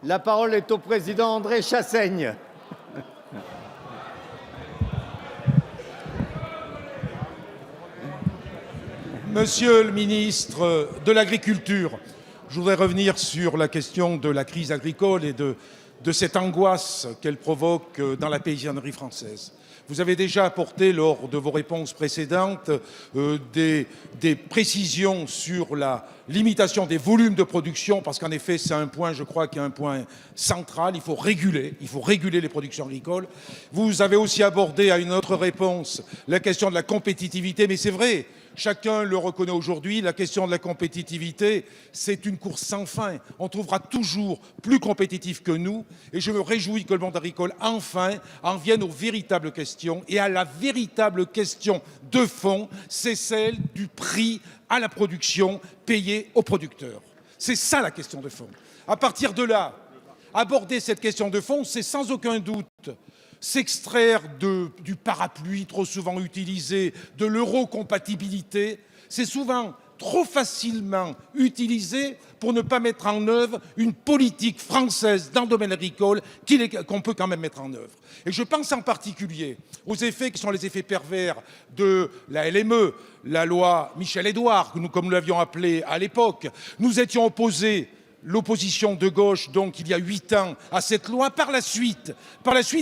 La parole est au président André Chassaigne. Monsieur le ministre de l'Agriculture, je voudrais revenir sur la question de la crise agricole et de cette angoisse qu'elle provoque dans la paysannerie française. Vous avez déjà apporté, lors de vos réponses précédentes, des précisions sur la limitation des volumes de production, parce qu'en effet, c'est un point, je crois, qui est un point central. Il faut réguler les productions agricoles. Vous avez aussi abordé à une autre réponse la question de la compétitivité, mais c'est vrai. Chacun le reconnaît aujourd'hui, la question de la compétitivité, c'est une course sans fin. On trouvera toujours plus compétitif que nous. Et je me réjouis que le monde agricole, enfin, en vienne aux véritables questions. Et à la véritable question de fond, c'est celle du prix à la production payé aux producteurs. C'est ça la question de fond. À partir de là, aborder cette question de fond, c'est sans aucun doute s'extraire du parapluie trop souvent utilisé, de l'eurocompatibilité. C'est souvent trop facilement utilisé pour ne pas mettre en œuvre une politique française dans le domaine agricole qu'on peut quand même mettre en œuvre. Et je pense en particulier aux effets qui sont les effets pervers de la LME, la loi Michel-Édouard, comme nous l'avions appelée à l'époque. Nous étions opposés, l'opposition de gauche, donc il y a 8 ans, à cette loi, par la suite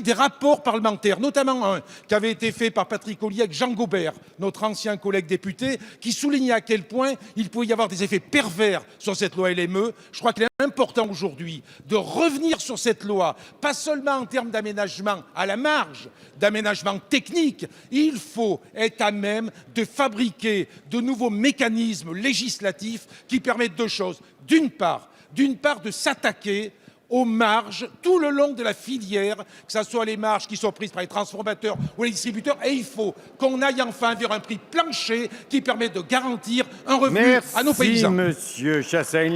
des rapports parlementaires, notamment un qui avait été fait par Patrick Ollier avec Jean Gaubert, notre ancien collègue député, qui soulignait à quel point il pouvait y avoir des effets pervers sur cette loi LME. Je crois qu'il est important aujourd'hui de revenir sur cette loi, pas seulement en termes d'aménagement à la marge, d'aménagement technique. Il faut être à même de fabriquer de nouveaux mécanismes législatifs qui permettent deux choses. D'une part, de s'attaquer aux marges tout le long de la filière, que ce soit les marges qui sont prises par les transformateurs ou les distributeurs. Et il faut qu'on aille enfin vers un prix plancher qui permet de garantir un revenu à nos paysans. Merci, monsieur Chassaigne.